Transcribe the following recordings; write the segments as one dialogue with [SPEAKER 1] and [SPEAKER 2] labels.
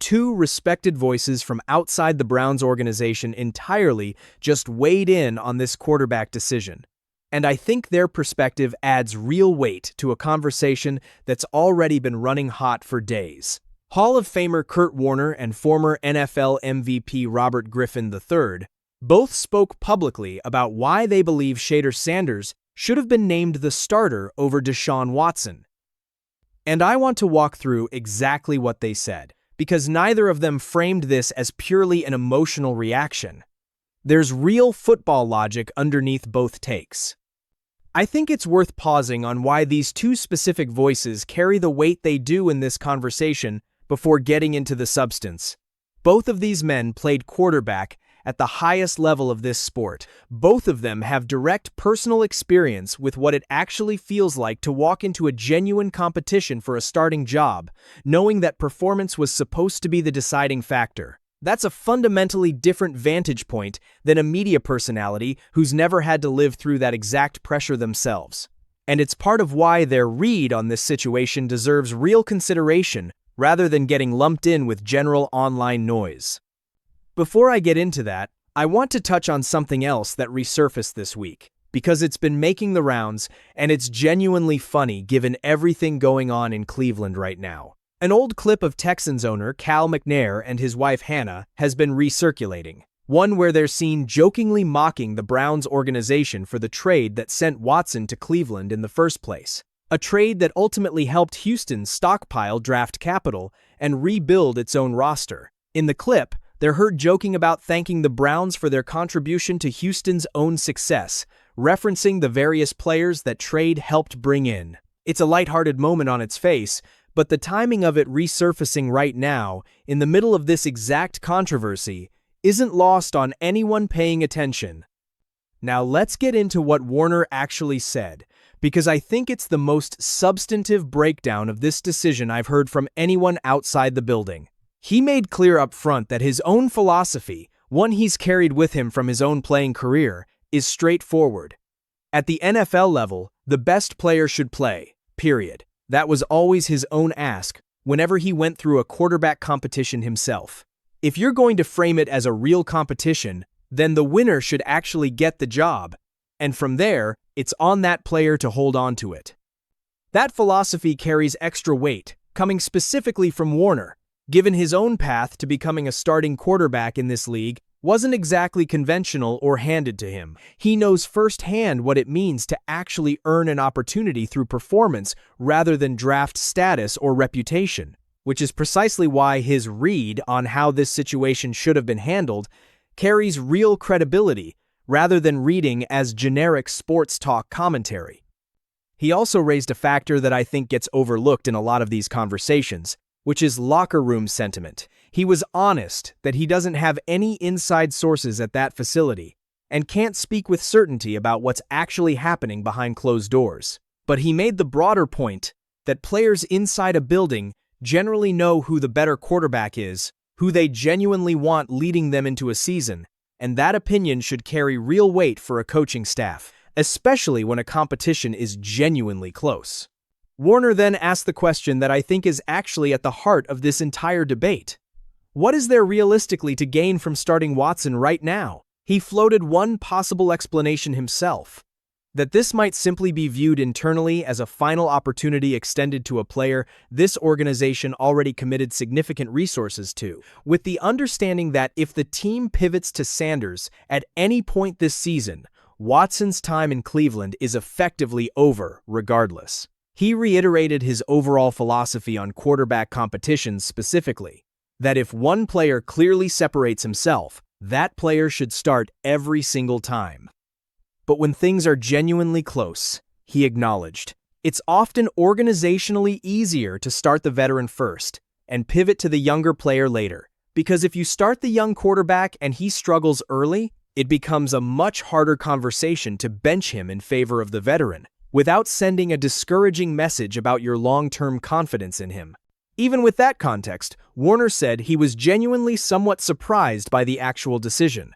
[SPEAKER 1] two respected voices from outside the Browns organization entirely just weighed in on this quarterback decision. And I think their perspective adds real weight to a conversation that's already been running hot for days. Hall of Famer Kurt Warner and former NFL MVP Robert Griffin III both spoke publicly about why they believe Shedeur Sanders should have been named the starter over Deshaun Watson. And I want to walk through exactly what they said, because neither of them framed this as purely an emotional reaction. There's real football logic underneath both takes. I think it's worth pausing on why these two specific voices carry the weight they do in this conversation before getting into the substance. Both of these men played quarterback at the highest level of this sport. Both of them have direct personal experience with what it actually feels like to walk into a genuine competition for a starting job, knowing that performance was supposed to be the deciding factor. That's a fundamentally different vantage point than a media personality who's never had to live through that exact pressure themselves. And it's part of why their read on this situation deserves real consideration rather than getting lumped in with general online noise. Before I get into that, I want to touch on something else that resurfaced this week, because it's been making the rounds and it's genuinely funny given everything going on in Cleveland right now. An old clip of Texans owner Cal McNair and his wife Hannah has been recirculating, one where they're seen jokingly mocking the Browns organization for the trade that sent Watson to Cleveland in the first place. A trade that ultimately helped Houston stockpile draft capital and rebuild its own roster. In the clip, they're heard joking about thanking the Browns for their contribution to Houston's own success, referencing the various players that trade helped bring in. It's a lighthearted moment on its face, but the timing of it resurfacing right now, in the middle of this exact controversy, isn't lost on anyone paying attention. Now let's get into what Warner actually said, because I think it's the most substantive breakdown of this decision I've heard from anyone outside the building. He made clear up front that his own philosophy, one he's carried with him from his own playing career, is straightforward. At the NFL level, the best player should play, period. That was always his own ask whenever he went through a quarterback competition himself. If you're going to frame it as a real competition, then the winner should actually get the job, and from there, it's on that player to hold on to it. That philosophy carries extra weight, coming specifically from Warner, given his own path to becoming a starting quarterback in this league wasn't exactly conventional or handed to him. He knows firsthand what it means to actually earn an opportunity through performance rather than draft status or reputation, which is precisely why his read on how this situation should have been handled carries real credibility rather than reading as generic sports talk commentary. He also raised a factor that I think gets overlooked in a lot of these conversations, which is locker room sentiment. He was honest that he doesn't have any inside sources at that facility and can't speak with certainty about what's actually happening behind closed doors. But he made the broader point that players inside a building generally know who the better quarterback is, who they genuinely want leading them into a season, and that opinion should carry real weight for a coaching staff, especially when a competition is genuinely close. Warner then asked the question that I think is actually at the heart of this entire debate. What is there realistically to gain from starting Watson right now? He floated one possible explanation himself, that this might simply be viewed internally as a final opportunity extended to a player this organization already committed significant resources to, with the understanding that if the team pivots to Sanders at any point this season, Watson's time in Cleveland is effectively over regardless. He reiterated his overall philosophy on quarterback competitions specifically, that if one player clearly separates himself, that player should start every single time. But when things are genuinely close, he acknowledged, it's often organizationally easier to start the veteran first and pivot to the younger player later, because if you start the young quarterback and he struggles early, it becomes a much harder conversation to bench him in favor of the veteran, without sending a discouraging message about your long-term confidence in him. Even with that context, Warner said he was genuinely somewhat surprised by the actual decision.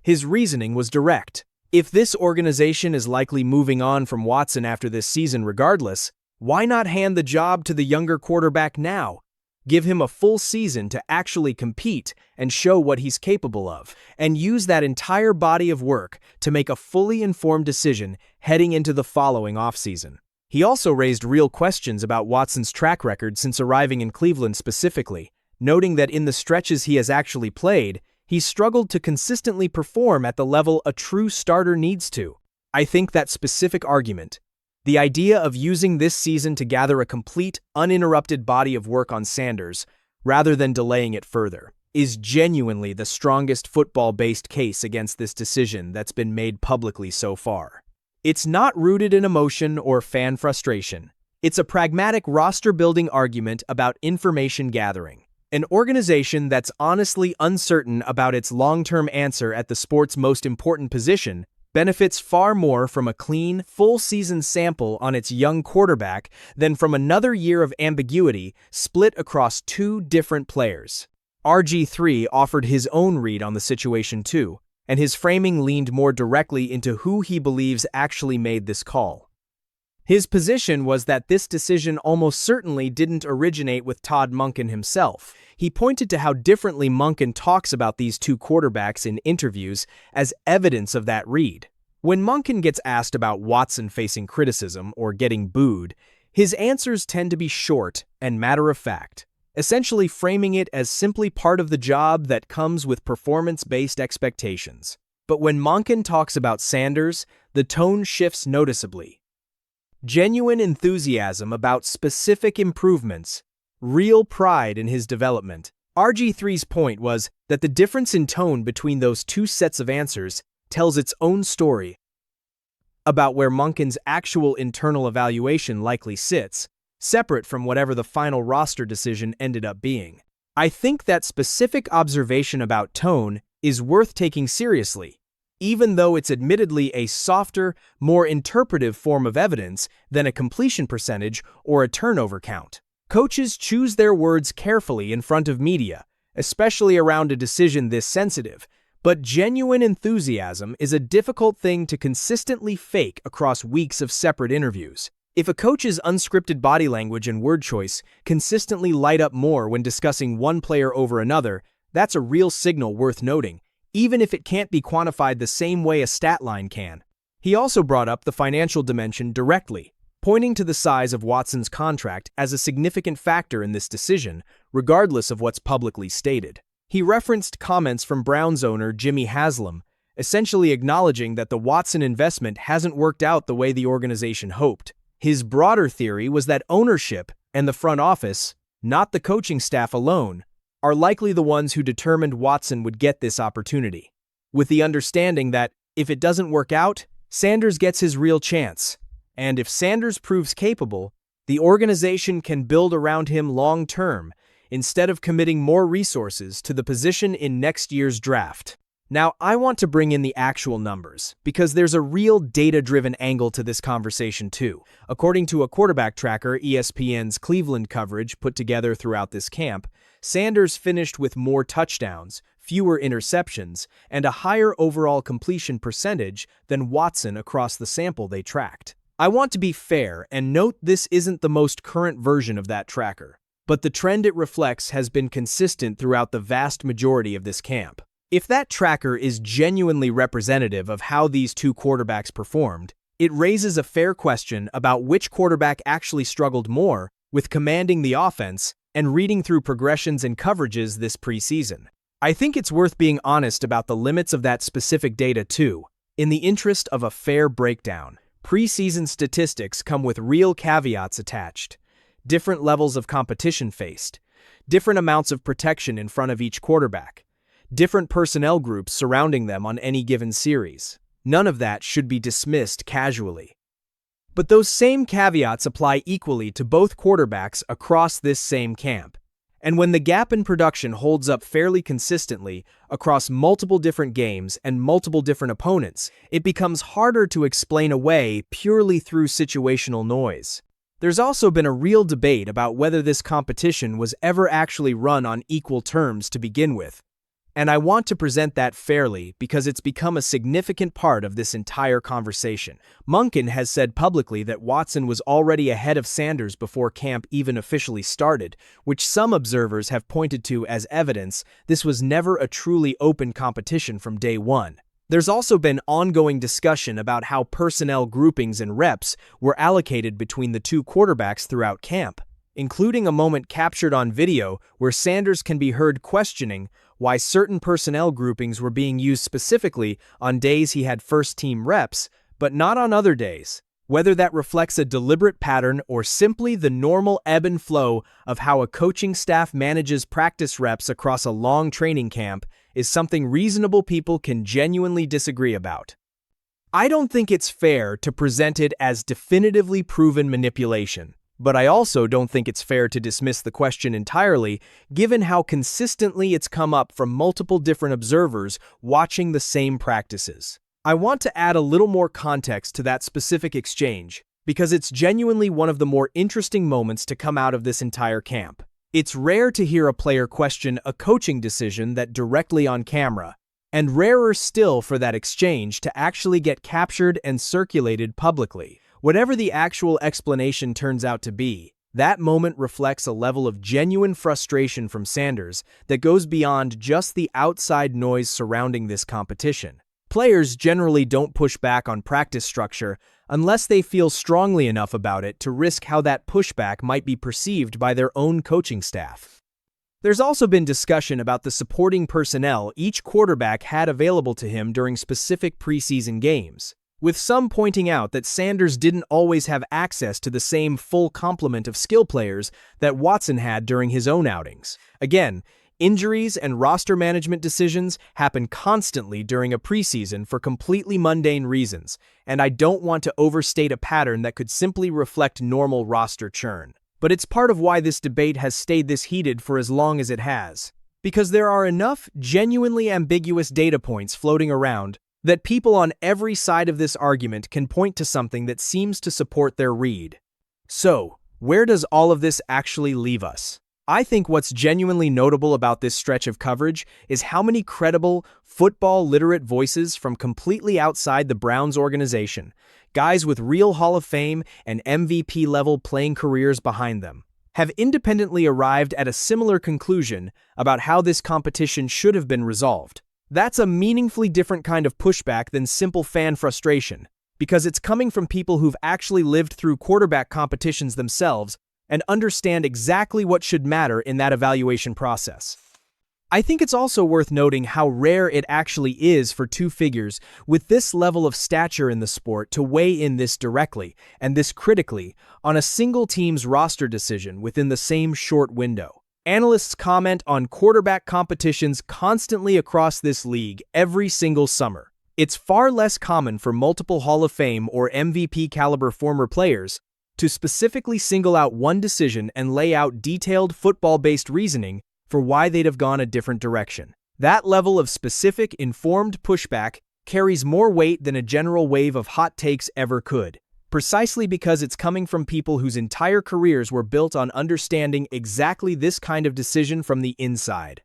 [SPEAKER 1] His reasoning was direct. If this organization is likely moving on from Watson after this season regardless, why not hand the job to the younger quarterback now? Give him a full season to actually compete and show what he's capable of, and use that entire body of work to make a fully informed decision heading into the following offseason. He also raised real questions about Watson's track record since arriving in Cleveland specifically, noting that in the stretches he has actually played, he's struggled to consistently perform at the level a true starter needs to. I think that specific argument, the idea of using this season to gather a complete, uninterrupted body of work on Sanders, rather than delaying it further, is genuinely the strongest football-based case against this decision that's been made publicly so far. It's not rooted in emotion or fan frustration. It's a pragmatic roster-building argument about information gathering. An organization that's honestly uncertain about its long-term answer at the sport's most important position benefits far more from a clean, full-season sample on its young quarterback than from another year of ambiguity split across two different players. RG3 offered his own read on the situation too, and his framing leaned more directly into who he believes actually made this call. His position was that this decision almost certainly didn't originate with Todd Monken himself. He pointed to how differently Monken talks about these two quarterbacks in interviews as evidence of that read. When Monken gets asked about Watson facing criticism or getting booed, his answers tend to be short and matter-of-fact, essentially framing it as simply part of the job that comes with performance-based expectations. But when Monken talks about Sanders, the tone shifts noticeably. Genuine enthusiasm about specific improvements, real pride in his development. RG3's point was that the difference in tone between those two sets of answers tells its own story about where Monken's actual internal evaluation likely sits, separate from whatever the final roster decision ended up being. I think that specific observation about tone is worth taking seriously, even though it's admittedly a softer, more interpretive form of evidence than a completion percentage or a turnover count. Coaches choose their words carefully in front of media, especially around a decision this sensitive, but genuine enthusiasm is a difficult thing to consistently fake across weeks of separate interviews. If a coach's unscripted body language and word choice consistently light up more when discussing one player over another, that's a real signal worth noting, even if it can't be quantified the same way a stat line can. He also brought up the financial dimension directly, pointing to the size of Watson's contract as a significant factor in this decision, regardless of what's publicly stated. He referenced comments from Browns owner Jimmy Haslam, essentially acknowledging that the Watson investment hasn't worked out the way the organization hoped. His broader theory was that ownership and the front office, not the coaching staff alone, are likely the ones who determined Watson would get this opportunity, with the understanding that if it doesn't work out, Sanders gets his real chance, and if Sanders proves capable, the organization can build around him long-term instead of committing more resources to the position in next year's draft. Now, I want to bring in the actual numbers, because there's a real data-driven angle to this conversation too. According to a quarterback tracker, ESPN's Cleveland coverage put together throughout this camp, Sanders finished with more touchdowns, fewer interceptions, and a higher overall completion percentage than Watson across the sample they tracked. I want to be fair and note this isn't the most current version of that tracker, but the trend it reflects has been consistent throughout the vast majority of this camp. If that tracker is genuinely representative of how these two quarterbacks performed, it raises a fair question about which quarterback actually struggled more with commanding the offense and reading through progressions and coverages this preseason. I think it's worth being honest about the limits of that specific data too. In the interest of a fair breakdown, preseason statistics come with real caveats attached. Different levels of competition faced, different amounts of protection in front of each quarterback, different personnel groups surrounding them on any given series. None of that should be dismissed casually. But those same caveats apply equally to both quarterbacks across this same camp. And when the gap in production holds up fairly consistently across multiple different games and multiple different opponents, it becomes harder to explain away purely through situational noise. There's also been a real debate about whether this competition was ever actually run on equal terms to begin with. And I want to present that fairly because it's become a significant part of this entire conversation. Munkin has said publicly that Watson was already ahead of Sanders before camp even officially started, which some observers have pointed to as evidence this was never a truly open competition from day one. There's also been ongoing discussion about how personnel groupings and reps were allocated between the two quarterbacks throughout camp, including a moment captured on video where Sanders can be heard questioning why certain personnel groupings were being used specifically on days he had first-team reps, but not on other days. Whether that reflects a deliberate pattern or simply the normal ebb and flow of how a coaching staff manages practice reps across a long training camp is something reasonable people can genuinely disagree about. I don't think it's fair to present it as definitively proven manipulation. But I also don't think it's fair to dismiss the question entirely, given how consistently it's come up from multiple different observers watching the same practices. I want to add a little more context to that specific exchange, because it's genuinely one of the more interesting moments to come out of this entire camp. It's rare to hear a player question a coaching decision that directly on camera, and rarer still for that exchange to actually get captured and circulated publicly. Whatever the actual explanation turns out to be, that moment reflects a level of genuine frustration from Sanders that goes beyond just the outside noise surrounding this competition. Players generally don't push back on practice structure unless they feel strongly enough about it to risk how that pushback might be perceived by their own coaching staff. There's also been discussion about the supporting personnel each quarterback had available to him during specific preseason games, with some pointing out that Sanders didn't always have access to the same full complement of skill players that Watson had during his own outings. Again, injuries and roster management decisions happen constantly during a preseason for completely mundane reasons, and I don't want to overstate a pattern that could simply reflect normal roster churn. But it's part of why this debate has stayed this heated for as long as it has, because there are enough genuinely ambiguous data points floating around that people on every side of this argument can point to something that seems to support their read. So, where does all of this actually leave us? I think what's genuinely notable about this stretch of coverage is how many credible, football-literate voices from completely outside the Browns organization, guys with real Hall of Fame and MVP-level playing careers behind them, have independently arrived at a similar conclusion about how this competition should have been resolved. That's a meaningfully different kind of pushback than simple fan frustration, because it's coming from people who've actually lived through quarterback competitions themselves and understand exactly what should matter in that evaluation process. I think it's also worth noting how rare it actually is for two figures with this level of stature in the sport to weigh in this directly and this critically on a single team's roster decision within the same short window. Analysts comment on quarterback competitions constantly across this league every single summer. It's far less common for multiple Hall of Fame or MVP caliber former players to specifically single out one decision and lay out detailed football-based reasoning for why they'd have gone a different direction. That level of specific, informed pushback carries more weight than a general wave of hot takes ever could, precisely because it's coming from people whose entire careers were built on understanding exactly this kind of decision from the inside.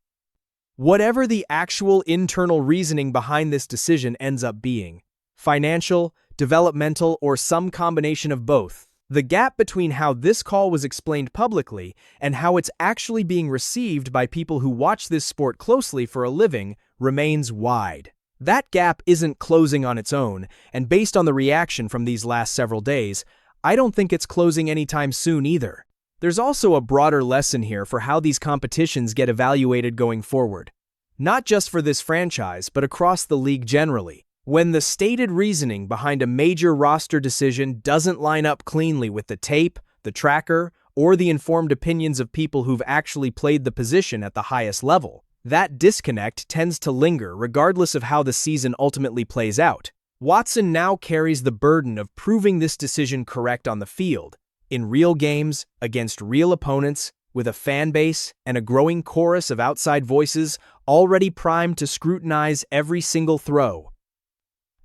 [SPEAKER 1] Whatever the actual internal reasoning behind this decision ends up being, financial, developmental, or some combination of both, the gap between how this call was explained publicly and how it's actually being received by people who watch this sport closely for a living remains wide. That gap isn't closing on its own, and based on the reaction from these last several days, I don't think it's closing anytime soon either. There's also a broader lesson here for how these competitions get evaluated going forward. Not just for this franchise, but across the league generally. When the stated reasoning behind a major roster decision doesn't line up cleanly with the tape, the tracker, or the informed opinions of people who've actually played the position at the highest level, that disconnect tends to linger regardless of how the season ultimately plays out. Watson now carries the burden of proving this decision correct on the field, in real games, against real opponents, with a fan base and a growing chorus of outside voices already primed to scrutinize every single throw.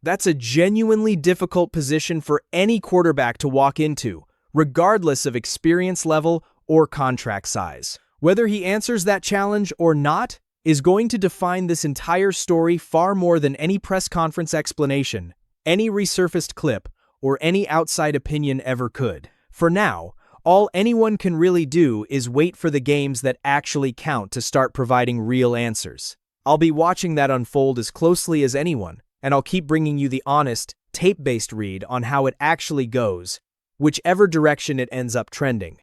[SPEAKER 1] That's a genuinely difficult position for any quarterback to walk into, regardless of experience level or contract size. Whether he answers that challenge or not is going to define this entire story far more than any press conference explanation, any resurfaced clip, or any outside opinion ever could. For now, all anyone can really do is wait for the games that actually count to start providing real answers. I'll be watching that unfold as closely as anyone, and I'll keep bringing you the honest, tape-based read on how it actually goes, whichever direction it ends up trending.